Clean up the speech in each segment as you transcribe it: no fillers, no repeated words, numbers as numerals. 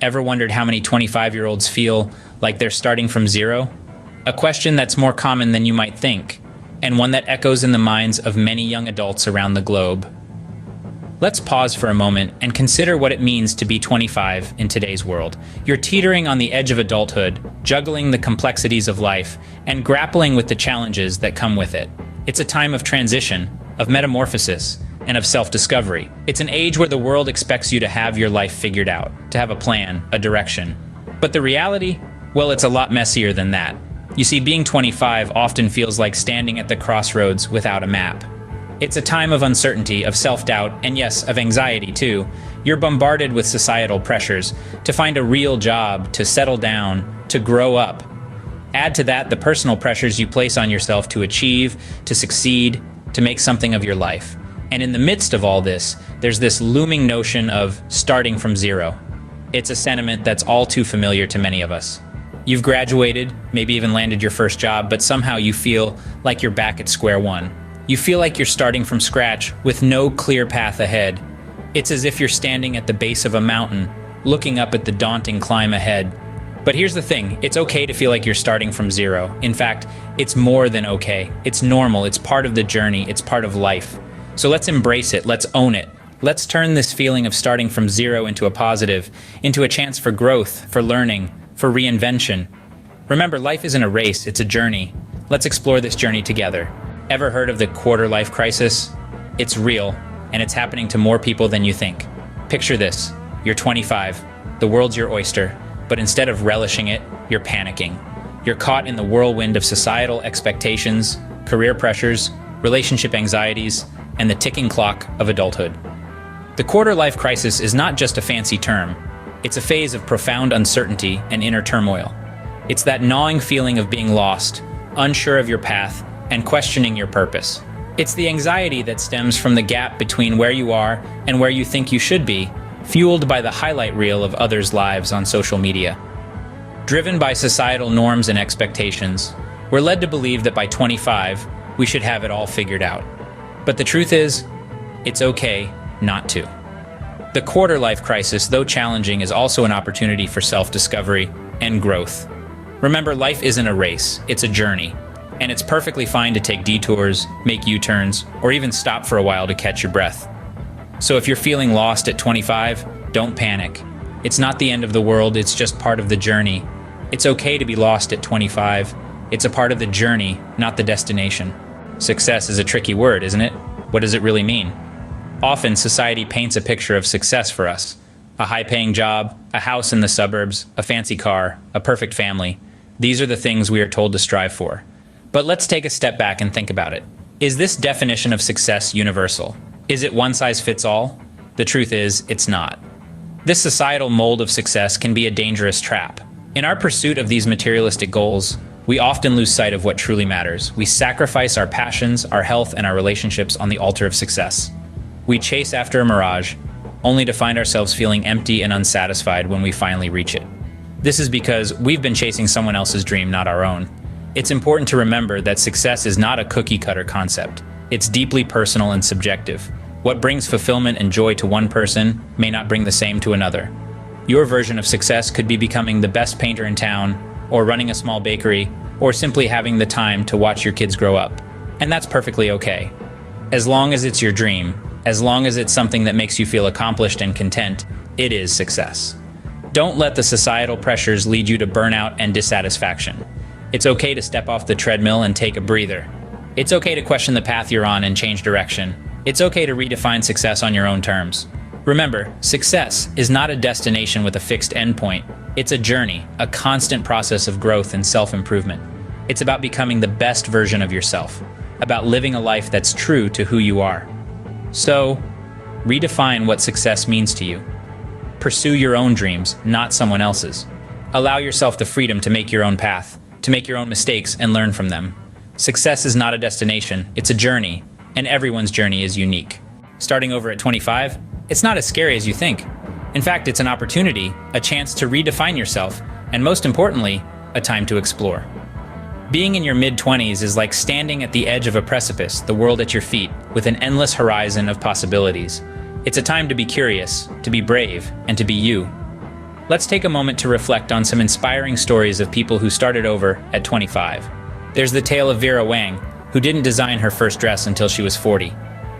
Ever wondered how many 25-year-olds feel like they're starting from zero? A question that's more common than you might think, and one that echoes in the minds of many young adults around the globe. Let's pause for a moment and consider what it means to be 25 in today's world. You're teetering on the edge of adulthood, juggling the complexities of life, and grappling with the challenges that come with it. It's a time of transition, of metamorphosis, and of self-discovery. It's an age where the world expects you to have your life figured out, to have a plan, a direction. But the reality? Well, it's a lot messier than that. You see, being 25 often feels like standing at the crossroads without a map. It's a time of uncertainty, of self-doubt, and yes, of anxiety too. You're bombarded with societal pressures to find a real job, to settle down, to grow up. Add to that the personal pressures you place on yourself to achieve, to succeed, to make something of your life. And in the midst of all this, there's this looming notion of starting from zero. It's a sentiment that's all too familiar to many of us. You've graduated, maybe even landed your first job, but somehow you feel like you're back at square one. You feel like you're starting from scratch with no clear path ahead. It's as if you're standing at the base of a mountain, looking up at the daunting climb ahead. But here's the thing, it's okay to feel like you're starting from zero. In fact, it's more than okay. It's normal, it's part of the journey, it's part of life. So let's embrace it, let's own it. Let's turn this feeling of starting from zero into a positive, into a chance for growth, for learning, for reinvention. Remember, life isn't a race, it's a journey. Let's explore this journey together. Ever heard of the quarter-life crisis? It's real, and it's happening to more people than you think. Picture this, you're 25, the world's your oyster, but instead of relishing it, you're panicking. You're caught in the whirlwind of societal expectations, career pressures, relationship anxieties, and the ticking clock of adulthood. The quarter-life crisis is not just a fancy term. It's a phase of profound uncertainty and inner turmoil. It's that gnawing feeling of being lost, unsure of your path, and questioning your purpose. It's the anxiety that stems from the gap between where you are and where you think you should be, fueled by the highlight reel of others' lives on social media. Driven by societal norms and expectations, we're led to believe that by 25, we should have it all figured out. But the truth is, it's okay not to. The quarter-life crisis, though challenging, is also an opportunity for self-discovery and growth. Remember, life isn't a race, it's a journey. And it's perfectly fine to take detours, make U-turns, or even stop for a while to catch your breath. So if you're feeling lost at 25, don't panic. It's not the end of the world, it's just part of the journey. It's okay to be lost at 25. It's a part of the journey, not the destination. Success is a tricky word, isn't it? What does it really mean? Often, society paints a picture of success for us. A high-paying job, a house in the suburbs, a fancy car, a perfect family. These are the things we are told to strive for. But let's take a step back and think about it. Is this definition of success universal? Is it one size fits all? The truth is, it's not. This societal mold of success can be a dangerous trap. In our pursuit of these materialistic goals, we often lose sight of what truly matters. We sacrifice our passions, our health, and our relationships on the altar of success. We chase after a mirage, only to find ourselves feeling empty and unsatisfied when we finally reach it. This is because we've been chasing someone else's dream, not our own. It's important to remember that success is not a cookie-cutter concept. It's deeply personal and subjective. What brings fulfillment and joy to one person may not bring the same to another. Your version of success could be becoming the best painter in town, or running a small bakery, or simply having the time to watch your kids grow up. And that's perfectly okay. As long as it's your dream, as long as it's something that makes you feel accomplished and content, it is success. Don't let the societal pressures lead you to burnout and dissatisfaction. It's okay to step off the treadmill and take a breather. It's okay to question the path you're on and change direction. It's okay to redefine success on your own terms. Remember, success is not a destination with a fixed endpoint. It's a journey, a constant process of growth and self-improvement. It's about becoming the best version of yourself, about living a life that's true to who you are. So, redefine what success means to you. Pursue your own dreams, not someone else's. Allow yourself the freedom to make your own path, to make your own mistakes and learn from them. Success is not a destination, it's a journey, and everyone's journey is unique. Starting over at 25, it's not as scary as you think. In fact, it's an opportunity, a chance to redefine yourself, and most importantly, a time to explore. Being in your mid-20s is like standing at the edge of a precipice, the world at your feet, with an endless horizon of possibilities. It's a time to be curious, to be brave, and to be you. Let's take a moment to reflect on some inspiring stories of people who started over at 25. There's the tale of Vera Wang, who didn't design her first dress until she was 40.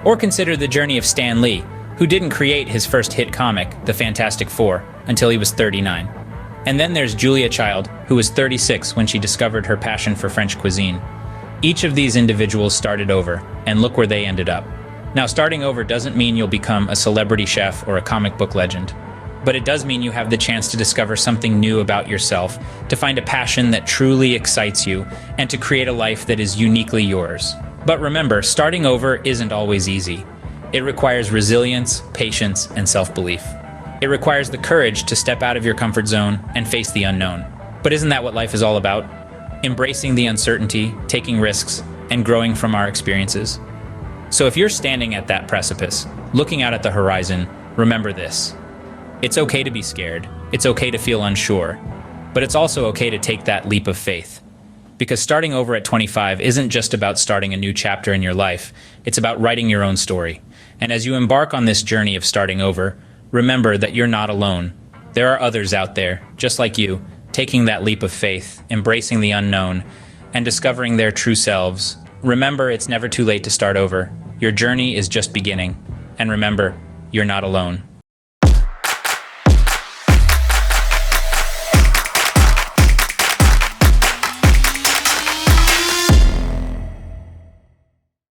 Or consider the journey of Stan Lee, who didn't create his first hit comic, The Fantastic Four, until he was 39. And then there's Julia Child, who was 36 when she discovered her passion for French cuisine. Each of these individuals started over, and look where they ended up. Now, starting over doesn't mean you'll become a celebrity chef or a comic book legend. But it does mean you have the chance to discover something new about yourself, to find a passion that truly excites you, and to create a life that is uniquely yours. But remember, starting over isn't always easy. It requires resilience, patience, and self-belief. It requires the courage to step out of your comfort zone and face the unknown. But isn't that what life is all about? Embracing the uncertainty, taking risks, and growing from our experiences. So if you're standing at that precipice, looking out at the horizon, remember this. It's okay to be scared. It's okay to feel unsure. But it's also okay to take that leap of faith. Because starting over at 25 isn't just about starting a new chapter in your life. It's about writing your own story. And as you embark on this journey of starting over, remember that you're not alone. There are others out there, just like you, taking that leap of faith, embracing the unknown, and discovering their true selves. Remember, it's never too late to start over. Your journey is just beginning. And remember, you're not alone.